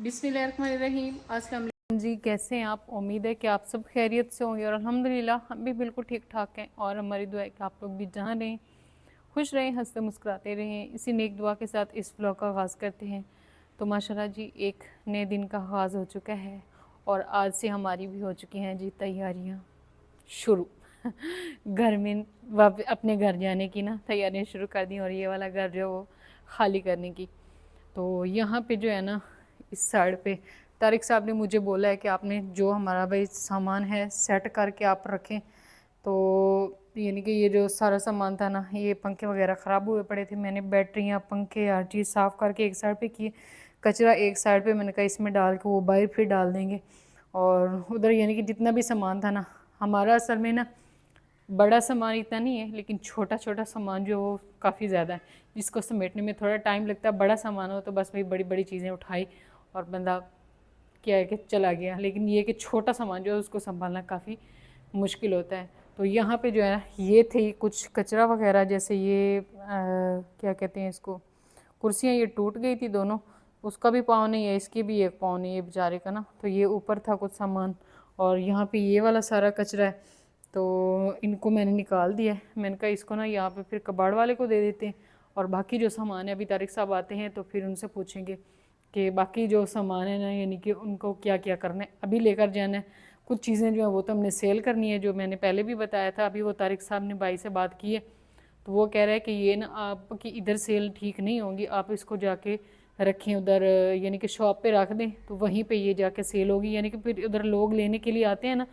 बिस्मिल्लाहिर्रहमानिर्रहीम। अस्सलाम वालेकुम जी, कैसे हैं आप? उम्मीद है कि आप सब खैरियत से होंगे और अल्हम्दुलिल्लाह हम भी बिल्कुल ठीक ठाक हैं। और हमारी दुआ है कि आप लोग भी जहाँ रहें खुश रहें, हंसते मुस्कुराते रहें। इसी नेक दुआ के साथ इस व्लॉग का आगाज़ करते हैं। तो माशाल्लाह जी, एक नए दिन का आगाज़ हो चुका है और आज से हमारी भी हो चुकी हैं जी तैयारियाँ शुरू। घर में अपने घर जाने की ना तैयारियाँ शुरू कर दी और ये वाला घर जो वो खाली करने की। तो यहाँ पे जो है ना, इस साइड पे तारिक साहब ने मुझे बोला है कि आपने जो हमारा भाई सामान है सेट करके आप रखें। तो यानी कि ये जो सारा सामान था ना, ये पंखे वगैरह ख़राब हुए पड़े थे, मैंने बैटरियाँ पंखे हर चीज़ साफ़ करके एक साइड पे किए, कचरा एक साइड पे मैंने कहा इसमें डाल के वो बाहर फिर डाल देंगे। और उधर यानी कि जितना भी सामान था ना, हमारा असल में ना बड़ा सामान इतना नहीं है, लेकिन छोटा छोटा सामान जो वो काफ़ी ज़्यादा है, जिसको समेटने में थोड़ा टाइम लगता है। बड़ा सामान हो तो बस भाई बड़ी बड़ी चीज़ें उठाई और बंदा क्या है कि चला गया, लेकिन ये कि छोटा सामान जो है उसको संभालना काफ़ी मुश्किल होता है। तो यहाँ पे जो है ये थे कुछ कचरा वगैरह, जैसे ये क्या कहते हैं इसको, कुर्सियाँ ये टूट गई थी दोनों, उसका भी पाँव नहीं है, इसकी भी एक पाँव नहीं है बेचारे का ना। तो ये ऊपर था कुछ सामान और यहाँ पे ये वाला सारा कचरा है, तो इनको मैंने निकाल दिया है। मैंने कहा इसको ना यहाँ पे फिर कबाड़ वाले को दे देते हैं और बाकी जो सामान है, अभी तारिक साहब आते हैं तो फिर उनसे पूछेंगे कि बाकी जो सामान है ना, यानी कि उनको क्या क्या करना है, अभी लेकर जाना है। कुछ चीज़ें जो है वो तो हमने सेल करनी है, जो मैंने पहले भी बताया था। अभी वो तारिक साहब ने भाई से बात की है तो वो कह रहा है कि ये ना आपकी इधर सेल ठीक नहीं होगी, आप इसको जाके रखें उधर, यानी कि शॉप पे रख दें तो वहीं पे ये जाके सेल होगी। यानी कि फिर उधर लोग लेने के लिए आते हैं ना,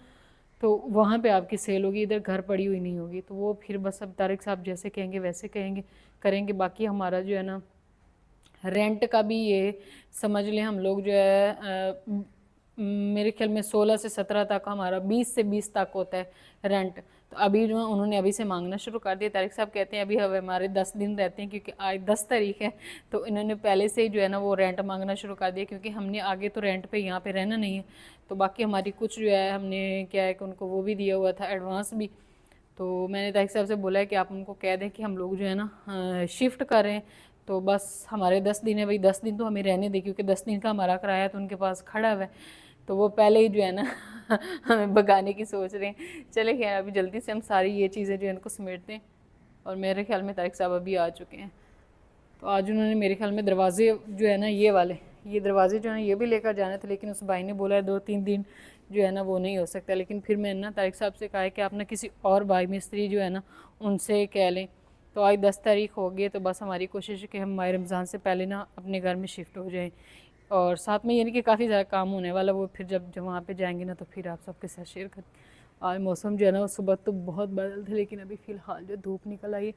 तो वहाँ पे आपकी सेल होगी, इधर घर पड़ी हुई नहीं होगी। तो वो फिर बस अब तारिक साहब जैसे कहेंगे वैसे कहेंगे करेंगे। बाकी हमारा जो है ना रेंट का भी ये समझ लें, हम लोग जो है मेरे ख्याल में 16 से 17 तक हमारा, 20 से 20 तक होता है रेंट। तो अभी जो उन्होंने अभी से मांगना शुरू कर दिया। तारिक साहब कहते हैं अभी हमारे 10 दिन रहते हैं, क्योंकि आज 10 तारीख है, तो इन्होंने पहले से ही जो है ना वो रेंट मांगना शुरू कर दिया, क्योंकि हमने आगे तो रेंट पे यहाँ पे रहना नहीं है। तो बाकी हमारी कुछ जो है हमने क्या है कि उनको वो भी दिया हुआ था एडवांस भी। तो मैंने तारिक साहब से बोला है कि आप उनको कह दें कि हम लोग जो है ना शिफ्ट कर रहे हैं, तो बस हमारे 10 दिन है भाई, 10 दिन तो हमें रहने दें, क्योंकि 10 दिन का हमारा किराया तो उनके पास खड़ा हुआ है। तो वो पहले ही जो है ना हमें भगाने की सोच रहे हैं। चले खैर अभी जल्दी से हम सारी ये चीज़ें जो है इनको समेटते हैं। और मेरे ख्याल में तारिक साहब अभी आ चुके हैं। तो आज उन्होंने मेरे ख्याल में दरवाजे जो है ना ये वाले, ये दरवाजे जो है ये भी लेकर जाने थे, लेकिन उस भाई ने बोला है 2-3 दिन जो है ना वो नहीं हो सकता। लेकिन फिर मैंने ना तारिक साहब से कहा है कि आप ना किसी और भाई मिस्त्री जो है ना उनसे कह लें। तो आज 10 तारीख हो गई है, तो बस हमारी कोशिश है कि हम माह रमज़ान से पहले ना अपने घर में शिफ्ट हो जाएं। और साथ में यानी कि काफ़ी ज़्यादा काम होने वाला, वो फिर जब वहाँ पे जाएंगे ना तो फिर आप सबके साथ शेयर कर। आज मौसम जो है ना सुबह तो बहुत बादल थे, लेकिन अभी फ़िलहाल जो धूप निकल आई है।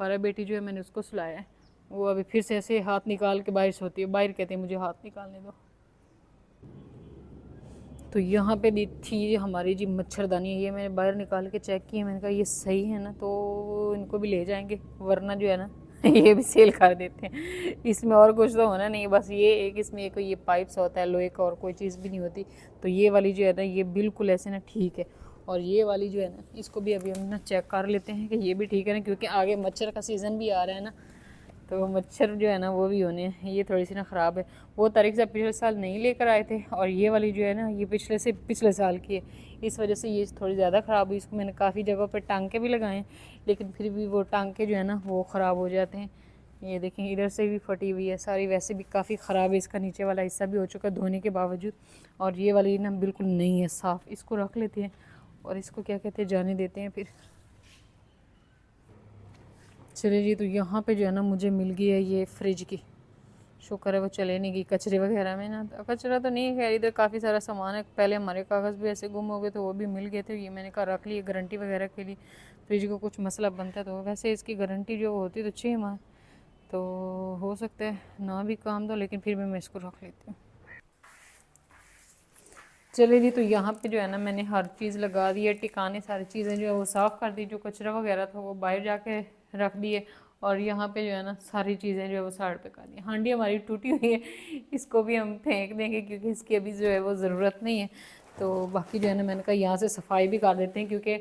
फारा बेटी जो है मैंने उसको सुलाया है, वो अभी फिर से ऐसे हाथ निकाल के बाहर सोती है, बाहर कहते हैं मुझे हाथ निकालने दो। तो यहाँ पे दी थी हमारी जी मच्छरदानी, ये मैंने बाहर निकाल के चेक की है। मैंने कहा ये सही है ना, तो इनको भी ले जाएंगे, वरना जो है ना ये भी सेल कर देते हैं। इसमें और कुछ तो होना नहीं, बस ये एक इसमें एक ये पाइप्स होता है लोहे का, और कोई चीज़ भी नहीं होती। तो ये वाली जो है ना ये बिल्कुल ऐसे ना ठीक है। और ये वाली जो है ना इसको भी अभी हम ना चेक कर लेते हैं कि ये भी ठीक है ना, क्योंकि आगे मच्छर का सीज़न भी आ रहा है ना, तो मच्छर जो है ना वो भी होने हैं। ये थोड़ी सी ना ख़राब है, वो तारीख से पिछले साल नहीं लेकर आए थे, और ये वाली जो है ना ये पिछले साल की है, इस वजह से ये थोड़ी ज़्यादा ख़राब हुई। इसको मैंने काफ़ी जगह पर टांके भी लगाए हैं, लेकिन फिर भी वो टांके जो है ना वो ख़राब हो जाते हैं। ये देखें इधर से भी फटी हुई है सारी, वैसे भी काफ़ी ख़राब है, इसका नीचे वाला हिस्सा भी हो चुका है धोने के बावजूद। और ये वाली ना बिल्कुल नहीं है साफ़, इसको रख लेते हैं और इसको क्या कहते हैं जाने देते हैं फिर। चलिए जी, तो यहाँ पे जो है ना मुझे मिल गई है ये फ्रिज की, शुक्र है वो चले नहीं गई कचरे वगैरह में ना। तो कचरा तो नहीं है खैर, इधर काफ़ी सारा सामान है। पहले हमारे कागज़ भी ऐसे गुम हो गए थे, वो भी मिल गए थे, ये मैंने कहा रख लिए गारंटी वगैरह के लिए, फ्रिज को कुछ मसला बनता है तो। वैसे इसकी गारंटी जो होती है तो 6 माह, तो हो सकता है ना भी काम दो, लेकिन फिर भी मैं इसको रख लेती हूँ। चलिए जी, तो यहाँ पे जो है ना मैंने हर चीज़ लगा दी है टिकाने, सारी चीज़ें जो है वो साफ़ कर दी, जो कचरा वगैरह था वो बाहर जाके रख दिए। और यहाँ पे जो है ना सारी चीज़ें जो है वो साइड पे कर दी। हांडी हमारी टूटी हुई है, इसको भी हम फेंक देंगे क्योंकि इसकी अभी जो है वो ज़रूरत नहीं है। तो बाकी जो है ना मैंने कहा यहाँ से सफाई भी कर देते हैं, क्योंकि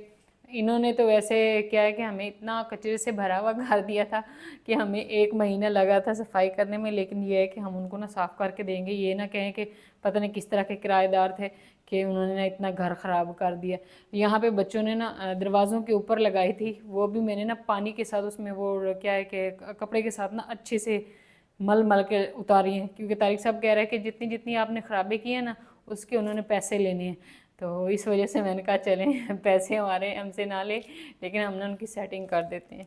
इन्होंने तो वैसे क्या है कि हमें इतना कचरे से भरा हुआ घर दिया था कि हमें 1 महीना लगा था सफाई करने में, लेकिन ये है कि हम उनको ना साफ़ करके देंगे। ये ना कहें कि पता नहीं किस तरह के किराएदार थे कि उन्होंने ना इतना घर ख़राब कर दिया। यहाँ पे बच्चों ने ना दरवाज़ों के ऊपर लगाई थी, वो भी मैंने ना पानी के साथ उसमें वो क्या है कि कपड़े के साथ ना अच्छे से मल मल के उतारी हैं, क्योंकि तारिक साहब कह रहे हैं कि जितनी जितनी आपने ख़राबी की है ना उसके उन्होंने पैसे लेने हैं। तो इस वजह से मैंने कहा चलें पैसे हमारे हमसे ना ले, लेकिन हमने उनकी सेटिंग कर देते हैं,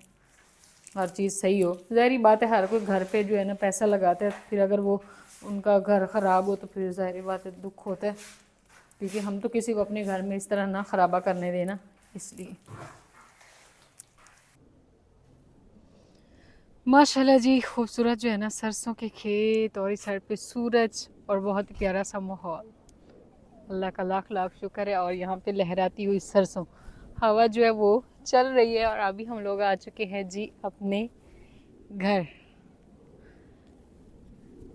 हर चीज़ सही हो। ज़ाहरी बात है हर कोई घर पे जो है ना पैसा लगाता है, फिर अगर वो उनका घर ख़राब हो तो फिर ज़ाहरी बात है दुख होता है, क्योंकि हम तो किसी को अपने घर में इस तरह ना ख़राबा करने देना, इसलिए। माशाल्लाह जी, खूबसूरत जो है ना सरसों के खेत और इस साइड पे सूरज और बहुत ही प्यारा सा माहौल। अल्लाह का लाख लाख शुक्र है। और यहाँ पे लहराती हुई सरसों, हवा जो है वो चल रही है। और अभी हम लोग आ चुके हैं जी अपने घर।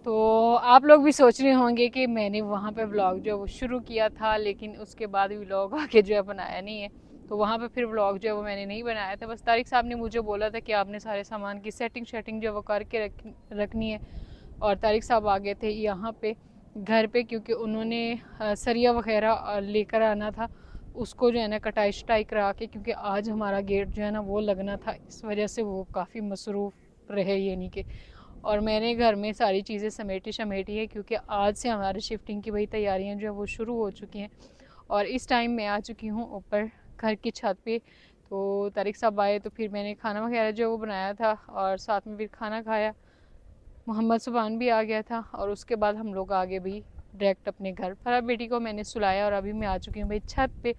तो आप लोग भी सोच रहे होंगे कि मैंने वहाँ पे व्लॉग जो है वो शुरू किया था, लेकिन उसके बाद व्लॉग आके जो है बनाया नहीं है। तो वहाँ पे फिर व्लॉग जो है वो मैंने नहीं बनाया था। बस तारिक साहब ने मुझे बोला था कि आपने सारे सामान की सेटिंग जो है वो करके रखनी है। और तारिक साहब आ गए थे यहाँ पे घर पे, क्योंकि उन्होंने सरिया वगैरह लेकर आना था, उसको जो है ना कटाई शटाई करा के, क्योंकि आज हमारा गेट जो है ना वो लगना था, इस वजह से वो काफ़ी मसरूफ़ रहे ये नहीं कि। और मैंने घर में सारी चीज़ें समेटी है, क्योंकि आज से हमारी शिफ्टिंग की वही तैयारियां जो है वो शुरू हो चुकी हैं। और इस टाइम मैं आ चुकी हूँ ऊपर घर की छत पे। तो तारिक साहब आए तो फिर मैंने खाना वगैरह जो वो बनाया था और साथ में फिर खाना खाया। मोहम्मद सुबान भी आ गया था और उसके बाद हम लोग आगे भी डायरेक्ट अपने घर। फरा बेटी को मैंने सुलाया और अभी मैं आ चुकी हूँ भाई छत पे।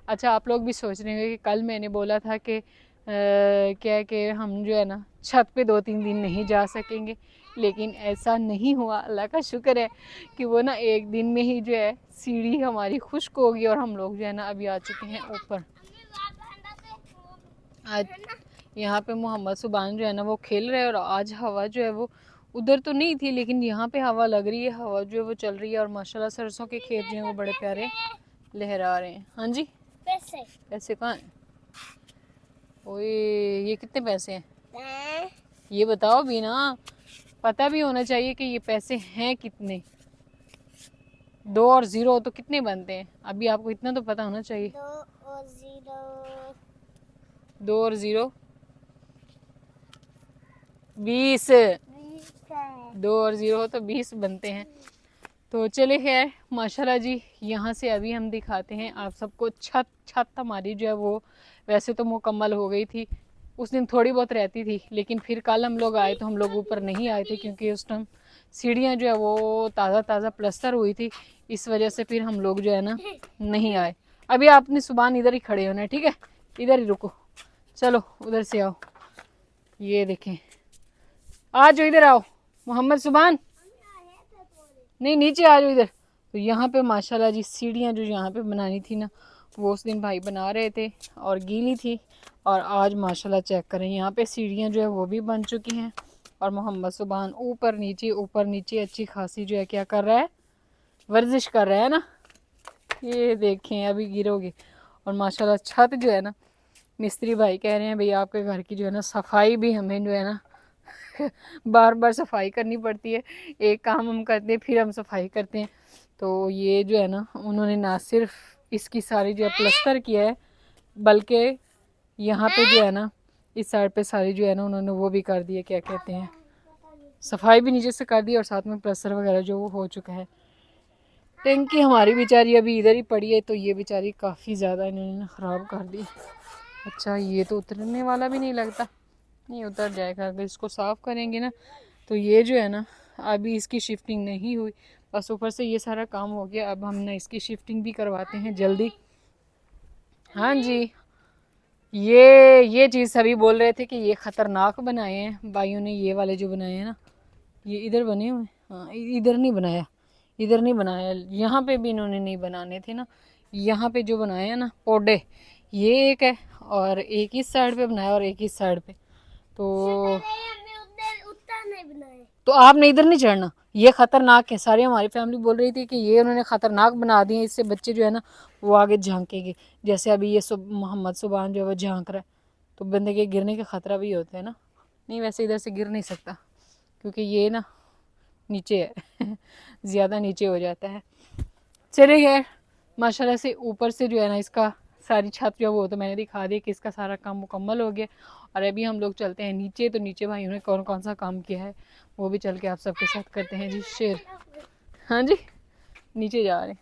अच्छा, आप लोग भी सोच रहे होंगे कि कल मैंने बोला था कि क्या है कि हम जो है ना छत पे 2-3 दिन नहीं जा सकेंगे, लेकिन ऐसा नहीं हुआ। अल्लाह का शुक्र है कि वो ना एक दिन में ही जो है सीढ़ी हमारी खुश्क होगी और हम लोग जो है ना अभी आ चुके हैं ऊपर। आज यहाँ पे मोहम्मद सुबान जो है ना वो खेल रहे हैं और आज हवा जो है वो उधर तो नहीं थी, लेकिन यहाँ पे हवा लग रही है, हवा जो है वो चल रही है। और माशाल्लाह सरसों के खेत जो हैं वो बड़े प्यारे लहरा रहे हैं। हाँ जी, पैसे कहाँ हैं? ओए, ये कितने पैसे हैं ये बताओ भी ना, पता भी होना चाहिए कि ये पैसे हैं कितने। 2 और 0 तो कितने बनते हैं? अभी आपको इतना तो पता होना चाहिए। 2 और 0 20, 2 और 0 हो तो 20 बनते हैं। तो चले खैर माशाल्लाह जी, यहाँ से अभी हम दिखाते हैं आप सबको छत हमारी जो है वो वैसे तो मुकम्मल हो गई थी, उस दिन थोड़ी बहुत रहती थी, लेकिन फिर कल हम लोग आए तो हम लोग ऊपर नहीं आए थे, क्योंकि उस टाइम सीढ़ियाँ जो है वो ताज़ा प्लस्तर हुई थी, इस वजह से फिर हम लोग जो है ना नहीं आए। अभी आपने सुबह इधर ही खड़े होना है, ठीक है, इधर ही रुको, चलो उधर से आओ। ये देखें, आ जाओ इधर आओ मोहम्मद सुबान, नहीं नीचे आ जाओ इधर। तो यहाँ पे माशाल्लाह जी सीढ़ियाँ जो यहाँ पे बनानी थी ना, वो उस दिन भाई बना रहे थे और गीली थी, और आज माशाल्लाह चेक करें यहाँ पे सीढ़ियाँ जो है वो भी बन चुकी हैं। और मोहम्मद सुबान ऊपर नीचे अच्छी खासी जो है क्या कर रहा है, वर्जिश कर रहा है ना। ये देखें अभी गिरोगे। और माशाल्लाह छत जो है ना, मिस्त्री भाई कह रहे हैं भाई आपके घर की जो है ना सफाई भी हमें जो है ना बार बार सफाई करनी पड़ती है, एक काम हम करते हैं फिर हम सफाई करते हैं। तो ये जो है ना उन्होंने ना सिर्फ इसकी सारी जो है प्लस्तर किया है, बल्कि यहाँ पे जो है ना इस साइड पे सारी जो है ना उन्होंने वो भी कर दिया, क्या कहते हैं, सफाई भी नीचे से कर दी और साथ में प्लस्तर वगैरह जो वो हो चुका है। टंकी हमारी बेचारी अभी इधर ही पड़ी है, तो ये बेचारी काफ़ी ज़्यादा इन्होंने ख़राब कर दी। अच्छा, ये तो उतरने वाला भी नहीं लगता, नहीं उतर जाएगा अगर इसको साफ़ करेंगे ना। तो ये जो है ना अभी इसकी शिफ्टिंग नहीं हुई, बस ऊपर से ये सारा काम हो गया, अब हम ना इसकी शिफ्टिंग भी करवाते हैं जल्दी। हाँ जी, ये चीज़ सभी बोल रहे थे कि ये ख़तरनाक बनाए हैं भाइयों ने, ये वाले जो बनाए हैं ना, ये इधर बने हुए, हाँ इधर नहीं बनाया, यहाँ पे भी इन्होंने नहीं बनाने थे ना। यहाँ पे जो बनाए हैं ना पौधे, ये एक है और एक इस साइड पे बनाया और एक इस साइड पे। तो आपने इधर नहीं चढ़ना, ये ख़तरनाक है। सारी हमारी फैमिली बोल रही थी कि ये उन्होंने ख़तरनाक बना दिए, इससे बच्चे जो है ना वो आगे झांकेंगे। जैसे अभी ये मोहम्मद सुबहान जो है वो झांक रहा है, तो बंदे के गिरने का ख़तरा भी होता है ना। नहीं वैसे इधर से गिर नहीं सकता क्योंकि ये ना नीचे है ज़्यादा नीचे हो जाता है। चले गए माशाल्लाह से ऊपर से जो है ना इसका सारी छत जो वो तो मैंने दिखा दी कि इसका सारा काम मुकम्मल हो गया। और अभी हम लोग चलते हैं नीचे। तो नीचे भाइयों ने कौन कौन सा काम किया है वो भी चल के आप सबके साथ करते हैं जी शेयर। हाँ जी नीचे जा रहे हैं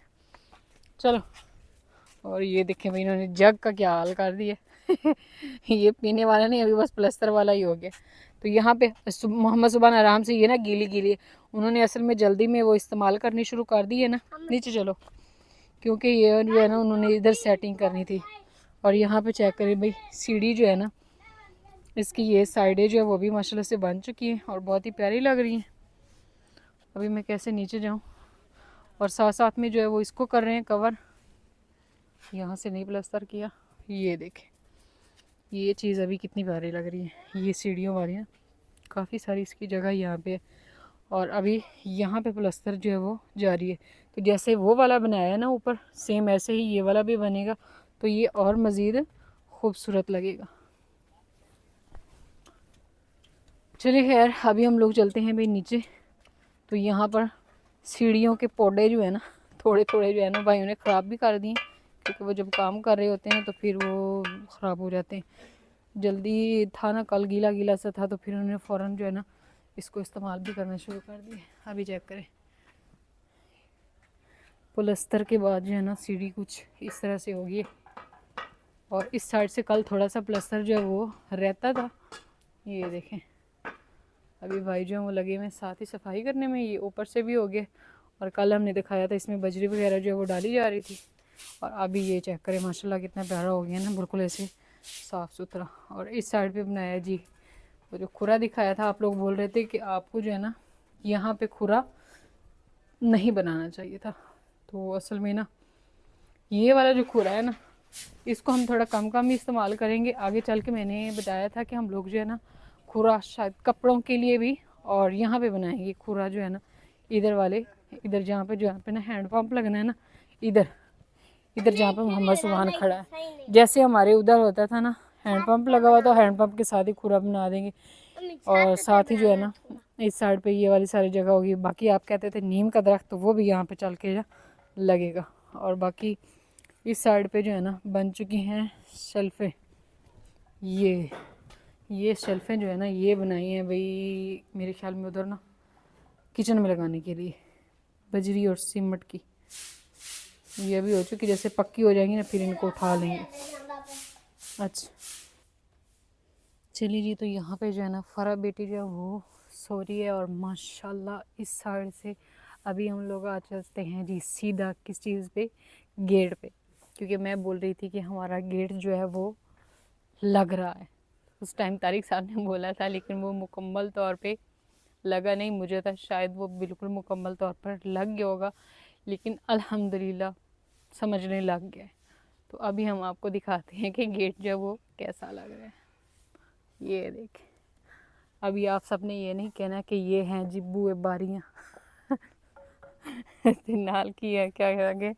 चलो। और ये देखें भाई इन्होंने जग का क्या हाल कर दिया ये पीने वाला नहीं, अभी बस प्लस्तर वाला ही हो गया। तो यहाँ पे मोहम्मद सुबहान आराम से, ये ना गीली गीली उन्होंने असल में जल्दी में वो इस्तेमाल करनी शुरू कर दी है ना। नीचे चलो क्योंकि ये जो है ना उन्होंने इधर सेटिंग करनी थी। और यहाँ पे चेक करें भाई सीढ़ी जो है ना इसकी ये साइडें जो है वो भी माशाल्लाह से बन चुकी हैं और बहुत ही प्यारी लग रही हैं। अभी मैं कैसे नीचे जाऊँ। और साथ साथ में जो है वो इसको कर रहे हैं कवर, यहाँ से नहीं प्लस्तर किया। ये देखें ये चीज़ अभी कितनी प्यारी लग रही है, ये सीढ़ियों वाली है, काफ़ी सारी इसकी जगह यहाँ पे है। और अभी यहाँ पे प्लस्तर जो है वो जारी है। तो जैसे वो वाला बनाया है ना ऊपर, सेम ऐसे ही ये वाला भी बनेगा, तो ये और मज़ीद खूबसूरत लगेगा। चलिए खैर अभी हम लोग चलते हैं भाई नीचे। तो यहाँ पर सीढ़ियों के पौधे जो है ना थोड़े थोड़े जो है ना भाई उन्हें ख़राब भी कर दिए, क्योंकि वो जब काम कर रहे होते हैं तो फिर वो ख़राब हो जाते हैं। जल्दी था ना, कल गीला गीला सा था, तो फिर उन्होंने फ़ौरन जो है ना इसको इस्तेमाल भी करना शुरू कर दिया। अभी चेक करें प्लस्तर के बाद जो है ना सीढ़ी कुछ इस तरह से होगी। और इस साइड से कल थोड़ा सा प्लस्तर जो है वो रहता था, ये देखें अभी भाई जो है वो लगे हुए साथ ही सफाई करने में, ये ऊपर से भी हो गया। और कल हमने दिखाया था इसमें बजरी वगैरह जो है वो डाली जा रही थी। और अभी ये चेक करें माशाल्लाह कितना प्यारा हो गया ना, बिल्कुल ऐसे साफ़ सुथरा। और इस साइड पे बनाया जी वो जो खुरा दिखाया था, आप लोग बोल रहे थे कि आपको जो है ना यहाँ पे खुरा नहीं बनाना चाहिए था। तो असल में ना ये वाला जो खुरा है ना इसको हम थोड़ा कम कम ही इस्तेमाल करेंगे। आगे चल के मैंने बताया था कि हम लोग जो है ना खुरा शायद कपड़ों के लिए भी और यहाँ पे बनाएंगे खुरा जो है ना इधर वाले, इधर जहाँ पे ना हैंड पंप लगना है ना, इधर इधर जहाँ पे मोहम्मद सुबहान खड़ा है, जैसे हमारे उधर होता था ना हैंड पंप लगा हुआ, तो हैंड पंप के साथ ही खुरा बना देंगे। और साथ ही जो है ना इस साइड पे ये वाली सारी जगह होगी। बाकी आप कहते थे नीम का दरख्त, तो वो भी यहाँ पे चल के लगेगा। और बाकी इस साइड पे जो है ना बन चुकी हैं शेल्फ़ें। ये शेल्फ़ें जो है ना ये बनाई हैं भाई मेरे ख्याल में उधर ना किचन में लगाने के लिए, बजरी और सीमेंट की। ये भी हो चुकी, जैसे पक्की हो जाएंगी ना फिर इनको उठा लेंगे। अच्छा चलिए जी, तो यहाँ पे जो है ना फ़रा बेटी जो है वो सो रही है। और माशाल्लाह इस साइड से अभी हम लोग आ चलते हैं जी सीधा किस चीज़ पे, गेट पे। क्योंकि मैं बोल रही थी कि हमारा गेट जो है वो लग रहा है। उस टाइम तारिक साहब ने बोला था, लेकिन वो मुकम्मल तौर पे लगा नहीं। मुझे था शायद वो बिल्कुल मुकम्मल तौर पर लग गया होगा, लेकिन अल्हम्दुलिल्लाह समझने लग गया है। तो अभी हम आपको दिखाते हैं कि गेट जो है वो कैसा लग रहा है। ये देखें, अभी आप सबने ये नहीं कहना कि ये हैं जी बुए बारियाँ नाल की है क्या कहेंगे,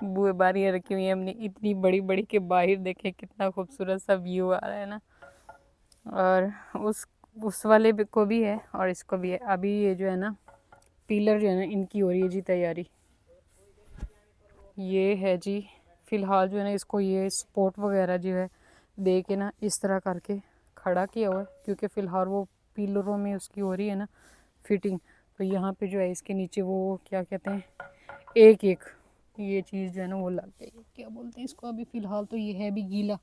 बुए बारियाँ रखी हुई हैं हमने इतनी बड़ी बड़ी के बाहर देखें कितना खूबसूरत सा व्यू आ रहा है ना। और उस वाले को भी है और इसको भी है। अभी ये जो है ना पिलर जो है ना इनकी हो रही है जी तैयारी। ये है जी फ़िलहाल जो है ना इसको ये सपोर्ट वगैरह जो है दे के ना इस तरह करके खड़ा किया हुआ है, क्योंकि फ़िलहाल वो पिलरों में उसकी हो रही है ना फिटिंग। तो यहाँ पे जो है इसके नीचे वो क्या कहते हैं एक एक ये चीज़ जो है ना वो लग गई, क्या बोलते हैं इसको। अभी फ़िलहाल तो ये है भी गीला,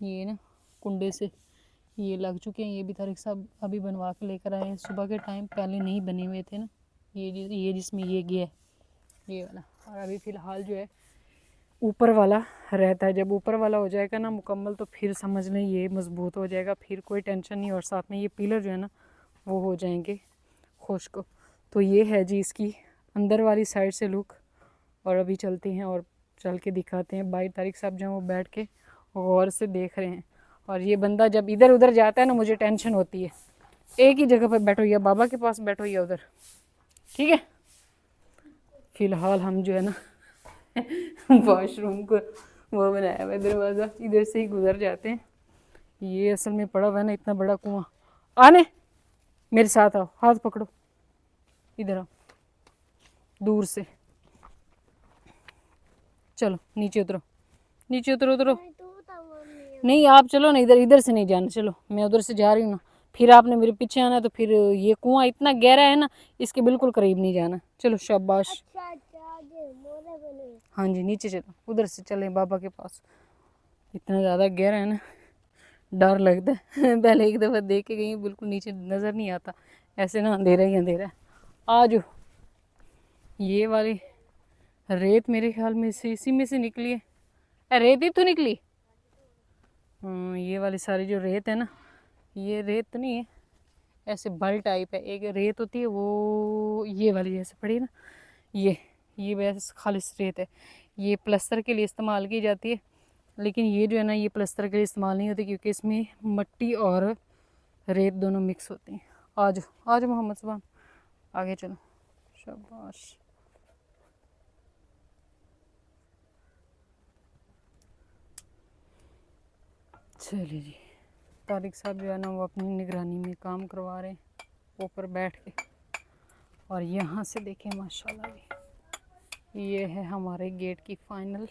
ये ना कुंडे से ये लग चुके हैं। ये भी तारिक साहब अभी बनवा के लेकर आए हैं सुबह के टाइम, पहले नहीं बने हुए थे ना। ये जिसमें ये गया है ये वाला। और अभी फ़िलहाल जो है ऊपर वाला रहता है। जब ऊपर वाला हो जाएगा ना मुकम्मल तो फिर समझ लें ये मज़बूत हो जाएगा, फिर कोई टेंशन नहीं। और साथ में ये पिलर जो है ना वो हो जाएंगे खुश्क। तो ये है जी इसकी अंदर वाली साइड से लुक। और अभी चलते हैं और चल के दिखाते हैं। भाई तारिक साहब जो वो बैठ के गौर से देख रहे हैं। और ये बंदा जब इधर उधर जाता है ना मुझे टेंशन होती है, एक ही जगह पर बैठो या बाबा के पास बैठो या उधर। ठीक है। फिलहाल हम जो है ना वॉशरूम को वो बनाया हुआ है दरवाज़ा, इधर से ही गुजर जाते हैं। ये असल में पड़ा हुआ है ना इतना बड़ा कुआं। आने मेरे साथ आओ, हाथ पकड़ो, इधर आओ दूर से। चलो नीचे उतरो, नीचे उतरो, उतरो। नहीं आप चलो ना, इधर इधर से नहीं जाना, चलो मैं उधर से जा रही हूँ ना। फिर आपने मेरे पीछे आना तो फिर ये कुआं इतना गहरा है ना, इसके बिल्कुल करीब नहीं जाना। चलो शाबाश। हाँ जी नीचे चलो, उधर से चले बाबा के पास। इतना ज़्यादा गहरा है ना, डर लगता है पहले एक दफ़ा देख के गई, बिल्कुल नीचे नज़र नहीं आता, ऐसे ना अंधेरा ही अंधेरा है। आ जाओ। ये वाली रेत मेरे ख्याल में से इसी में से निकली है। रेत ही तो निकली। ये वाली सारी जो रेत है ना, ये रेत तो नहीं है, ऐसे बल टाइप है। एक रेत होती है वो ये वाली जैसे पड़ी ना, ये वैसे खालिश रेत है। ये प्लस्तर के लिए इस्तेमाल की जाती है, लेकिन ये जो है ना ये प्लस्तर के लिए इस्तेमाल नहीं होती, क्योंकि इसमें मट्टी और रेत दोनों मिक्स होती हैं। आ जाओ आ जाओ मोहम्मद सुभान, आगे चलो। शाबाश। चलिए जी, तारिक साहब जो है ना वो अपनी निगरानी में काम करवा रहे हैं ऊपर बैठ के। और यहाँ से देखें माशाल्लाह जी, ये है हमारे गेट की फाइनल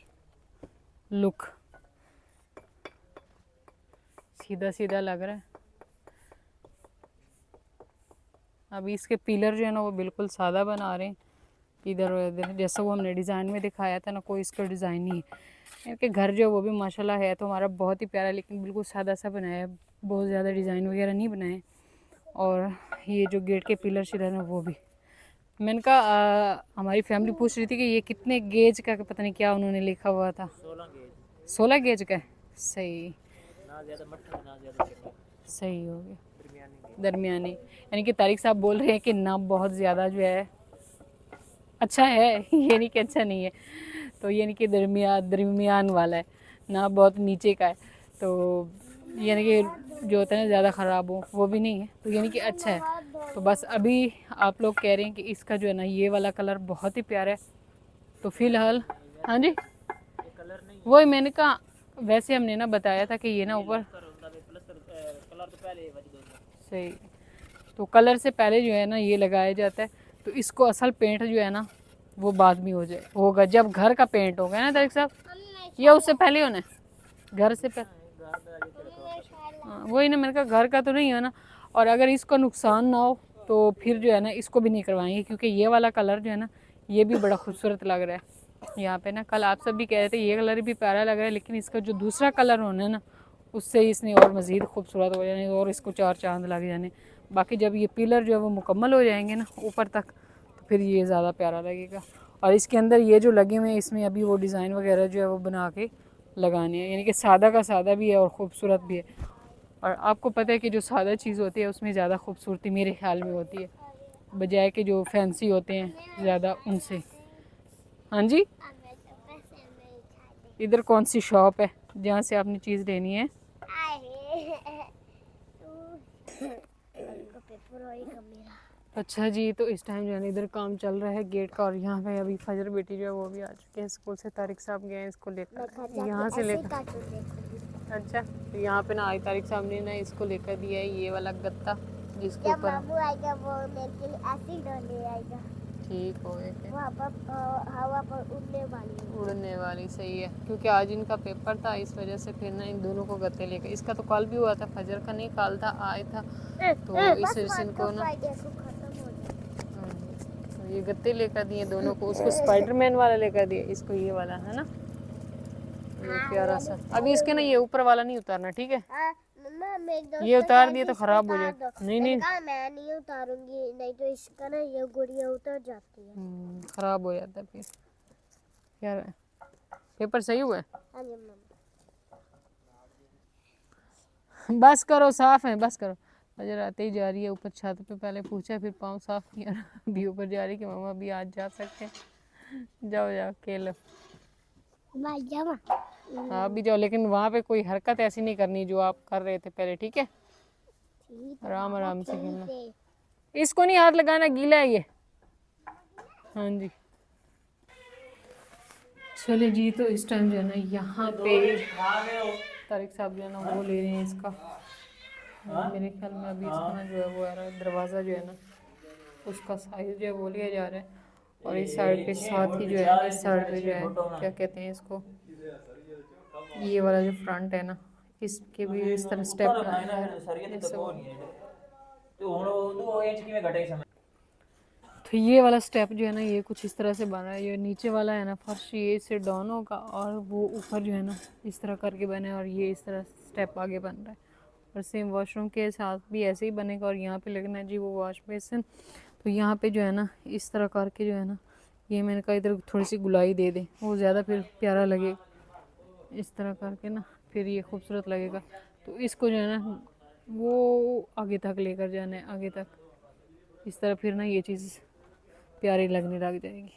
लुक। सीधा सीधा लग रहा है। अभी इसके पिलर जो है ना वो बिल्कुल सादा बना रहे हैं, इधर उधर जैसा वो हमने डिज़ाइन में दिखाया था ना, कोई इसका डिज़ाइन नहीं है। इनके घर जो वो भी माशाल्लाह है तो हमारा बहुत ही प्यारा, लेकिन बिल्कुल सादा सा बनाया है, बहुत ज़्यादा डिज़ाइन वगैरह नहीं बनाए। और ये जो गेट के पिलर शिलर हैं वो भी मैंने कहा, हमारी फैमिली पूछ रही थी कि ये कितने गेज का, पता नहीं क्या उन्होंने लिखा हुआ था। 16 गेज का है। सही, ना ज़्यादा मट्ठा ना ज़्यादा चिकना, सही हो गया, दरमियानी। यानी कि तारिक साहब बोल रहे हैं कि ना बहुत ज़्यादा जो है अच्छा है ये नहीं कि अच्छा नहीं है, तो यानी कि दरमियान वाला है, ना बहुत नीचे का है, तो यानी कि जो होता है ना ज़्यादा ख़राब हो वो भी नहीं है, तो यानी कि अच्छा है। तो बस अभी आप लोग कह रहे हैं कि इसका जो है ना ये वाला कलर बहुत ही प्यारा है, तो फ़िलहाल हाँ जी ये कलर नहीं वही मैंने कहा, वैसे हमने ना बताया था कि ये ना ऊपर कलर तो पहले सही, तो कलर से पहले जो है ना ये लगाया जाता है, तो इसको असल पेंट जो है ना वो बाद में होगा जब घर का पेंट होगा ना तारिक साहब, या उससे पहले होना है? घर से पहले। हाँ वही ना, मैंने कहा घर का तो नहीं है ना, और अगर इसका नुकसान ना हो तो फिर जो है ना इसको भी नहीं करवाएंगे, क्योंकि ये वाला कलर जो है ना ये भी बड़ा खूबसूरत लग रहा है यहाँ पे ना। कल आप सब भी कह रहे थे ये कलर भी प्यारा लग रहा है, लेकिन इसका जो दूसरा कलर होना है ना उससे इसने और मज़ीद खूबसूरत हो जाने और इसको चार चांद लग जाने। बाकी जब ये पिलर जो है वो मुकम्मल हो जाएंगे ना ऊपर तक, तो फिर ये ज़्यादा प्यारा लगेगा। और इसके अंदर ये जो लगे हुए हैं इसमें अभी वो डिज़ाइन वगैरह जो है वो बना के लगाने हैं, यानी कि सादा का सादा भी है और ख़ूबसूरत भी है। और आपको पता है कि जो सादा चीज़ होती है उसमें ज़्यादा खूबसूरती मेरे ख्याल में होती है, बजाय कि जो फैंसी होते हैं ज़्यादा उनसे। हाँ जी, इधर कौन सी शॉप है जहाँ से आपने चीज़ लेनी है? अच्छा जी, तो इस टाइम जो है ना इधर काम चल रहा है गेट का, और यहाँ पे अभी फजर बेटी जो है वो भी आ चुके हैं स्कूल से। तारिक साहब गए हैं इसको लेकर, यहाँ से लेकर। अच्छा, तो यहाँ पे ना आई तारिक साहब ने ना इसको लेकर दिया है ये वाला गत्ता, जिसके ऊपर आएगा वो मेरे के लिए एसिड डालने आएगा। ठीक हो गए थे, वहाँ पर हवा पर उड़ने वाली। सही है, क्योंकि आज इनका पेपर था इस वजह से फिर ना इन दोनों को गत्ते लेकर, इसका तो कल भी हुआ था, फजर का नहीं कल था, आया था, तो इस वजह से इनको ना तो ये गत्ते लेकर दिए दोनों को। उसको स्पाइडरमैन वाला लेकर दिया, इसको ये वाला है ना, ये प्यारा सा। अभी इसके ना ये ऊपर वाला नहीं उतारना, ठीक है? ये उतार दिए तो खराब हो जाएगा। नहीं नहीं मैं नहीं उतारूंगी, नहीं तो इसका ना ये गुड़िया उतर जाती है, खराब हो जाता है फिर। क्या है पेपर सही हुआ है? हाँ जी मम्मा। बस करो, साफ है, बस करो। फजर आते ही जा रही है ऊपर छत पे, पहले पूछा फिर पाँव साफ किया, अभी ऊपर जा रही है कि मामा अभी आज जा सकते हैं। जाओ जाओ खेलो, हाँ अभी जाओ, लेकिन वहाँ पे कोई हरकत ऐसी नहीं करनी जो आप कर रहे थे पहले, ठीक है? आराम आराम से खेलना, इसको नहीं हाथ लगाना, गीला है ये। हाँ जी। चलिए जी, तो इस टाइम जो है ना यहाँ पे तारिक साहब जो है ना वो ले रहे हैं इसका, मेरे ख्याल में अभी इसका ना जो है वो आ रहा है दरवाज़ा जो है ना उसका साइज जो है वो लिया जा रहा है। और इस साइड पे साथ ही जो है इस साइड पे जो है क्या कहते हैं इसको, ये वाला जो फ्रंट है ना इसके भी इस तरह स्टेप बनाया है ऐसे वो। तो ये वाला स्टेप जो है ना ये कुछ इस तरह से बना है, ये नीचे वाला है ना फर्श ये इससे डाउन होगा और वो ऊपर जो है ना इस तरह करके बने और ये इस तरह स्टेप आगे बन रहा है। और सेम वॉशरूम के साथ भी ऐसे ही बनेगा और यहाँ पे लगना है जी वो वॉश बेसिन। तो यहाँ पे जो है ना इस तरह करके जो है ना ये मैंने कहा इधर थोड़ी सी गुलाई दे दें, वो ज़्यादा फिर प्यारा लगेगा इस तरह करके ना, फिर ये खूबसूरत लगेगा। तो इसको जो है ना वो आगे तक लेकर जाना है, आगे तक इस तरह, फिर ना ये चीज़ प्यारी लगने लग जाएगी।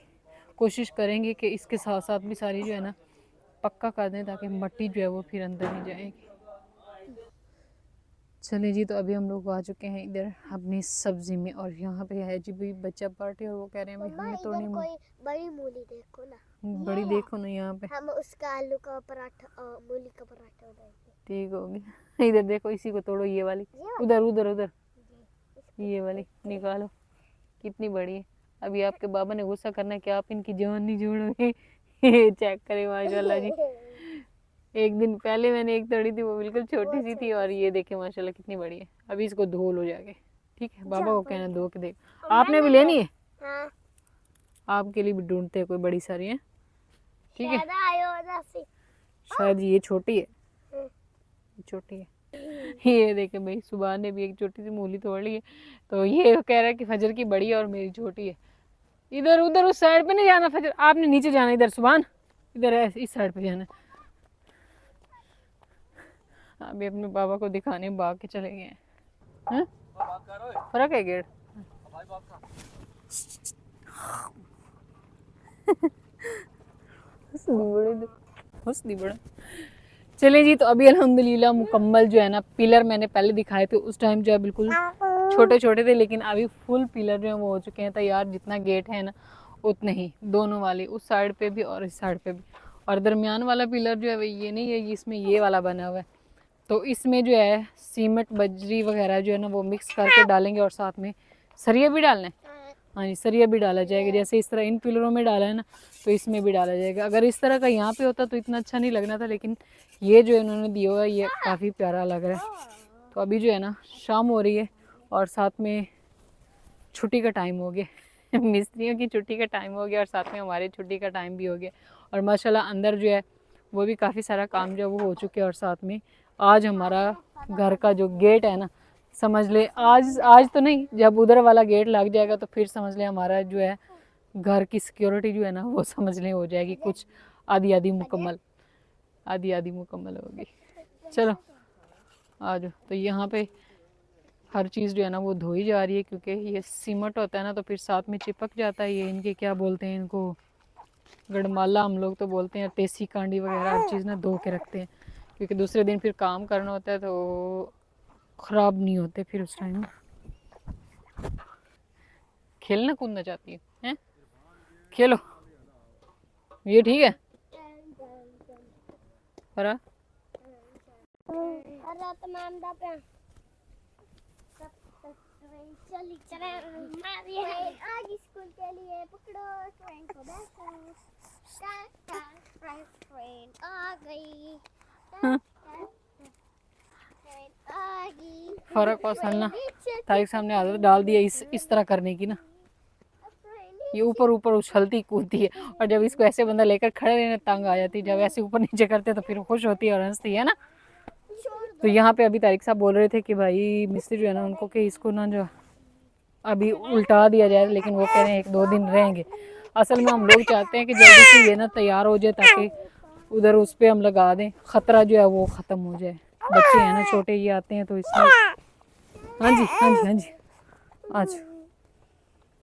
कोशिश करेंगे कि इसके साथ साथ भी सारी जो है ना पक्का कर दें ताकि मट्टी जो है वो फिर अंदर नहीं जाएगी। चलिए जी, तो अभी हम लोग आ चुके हैं इधर अपनी सब्जी में और यहाँ पे है जी भी बच्चा पार्टी और वो कह रहे हैं भाई हमें तोड़नी कोई बड़ी मूली देखो ना, बड़ी देखो ना यहाँ पे, हम उसका आलू का पराठा और मूली का पराठा बनाएंगे। ठीक होगी। इधर देखो इसी को तोड़ो, ये वाली उधर उधर उधर, ये वाली निकालो कितनी बड़ी है। अभी आपके बाबा ने गुस्सा करना है कि आप इनकी जान नहीं जोड़ोगे। चेक करें माशाल्लाह जी, एक दिन पहले मैंने एक तोड़ी थी वो बिल्कुल छोटी सी थी और ये देखे माशाल्लाह कितनी बड़ी है। अभी इसको धो लो जाके, ठीक है, बाबा को कहना धो के देख। आपने भी लेनी है? हाँ। आपके लिए भी ढूंढते हैं कोई बड़ी सारी है, ठीक है। है शायद ये छोटी है, छोटी है। ये देखे भाई सुबह ने भी एक छोटी सी मूली तोड़ ली है, तो ये कह रहा है कि फजर की बड़ी है और मेरी छोटी है। इधर उधर उस साइड पे नहीं जाना फजर, आपने नीचे जाना, इधर सुबह इधर है इस साइड पे जाना। अभी अपने बाबा को दिखाने भाग के चले गए हैं। फर्क है गेट। हंसदी बड़ा। चलिए जी, तो अभी अल्हम्दुलिल्लाह मुकम्मल जो है ना पिलर मैंने पहले दिखाए थे उस टाइम जो है बिल्कुल छोटे छोटे थे, लेकिन अभी फुल पिलर जो है वो हो चुके हैं तैयार। जितना गेट है ना उतने ही दोनों वाले, उस साइड पे भी और इस साइड पे भी। और दरमियान वाला पिलर जो है ये नहीं है, इसमें ये वाला बना हुआ है। तो इसमें जो है सीमेंट बजरी वगैरह जो है ना वो मिक्स करके डालेंगे और साथ में सरिया भी डालना है। हाँ जी, सरिया भी डाला जाएगा, जैसे इस तरह इन पिलरों में डाला है ना तो इसमें भी डाला जाएगा। अगर इस तरह का यहाँ पे होता तो इतना अच्छा नहीं लगना था, लेकिन ये जो इन्होंने दिया हुआ है ये काफ़ी प्यारा लग रहा है। तो अभी जो है ना शाम हो रही है और साथ में छुट्टी का टाइम हो गया। मिस्त्रियों की छुट्टी का टाइम हो गया और साथ में हमारे छुट्टी का टाइम भी हो गया। और माशाल्लाह अंदर जो है वो भी काफ़ी सारा काम जो है वो हो चुके हैं। और साथ में आज हमारा घर का जो गेट है ना, समझ ले आज तो नहीं, जब उधर वाला गेट लग जाएगा तो फिर समझ ले हमारा जो है घर की सिक्योरिटी जो है ना वो समझ ले हो जाएगी कुछ आधी आधी मुकम्मल होगी। चलो आ जाओ। तो यहाँ पे हर चीज़ जो है ना वो धोई जा रही है, क्योंकि ये सीमेंट होता है ना तो फिर साथ में चिपक जाता है। ये इनके क्या बोलते हैं, इनको गड़माला हम लोग तो बोलते हैं, तेसी कांडी वगैरह हर चीज़ ना धो के रखते हैं, क्योंकि दूसरे दिन फिर काम करना होता है तो ख़राब नहीं होते फिर उस टाइम। खेलना कूदना चाहती है हैं? खेलो, ये ठीक है। फरा आज स्कूल के लिए पकड़ो ट्रेन को बैठो, ट्रेन आ गई, फ़र्क और सलना तारिक साहब ने आदत डाल दिया इस तरह करने की ना, ये ऊपर ऊपर उछलती कूदती है और जब इसको ऐसे बंदा लेकर खड़े रहने तंग आ जाती है। जब ऐसे ऊपर नीचे करते तो फिर खुश होती है और हंसती है ना। तो यहाँ पे अभी तारिक साहब बोल रहे थे कि भाई मिस्त्री जो है ना उनको कि इसको ना जो अभी उल्टा दिया जाए, लेकिन वो कह रहे हैं 1-2 दिन रहेंगे। असल में हम लोग चाहते हैं कि जल्दी से ये ना तैयार हो जाए ताकि उधर उस पर हम लगा दें, ख़तरा जो है वो ख़त्म हो जाए। बच्चे हैं ना छोटे, ये आते हैं तो इसलिए। हाँ जी हाँ जी हाँ जी, आज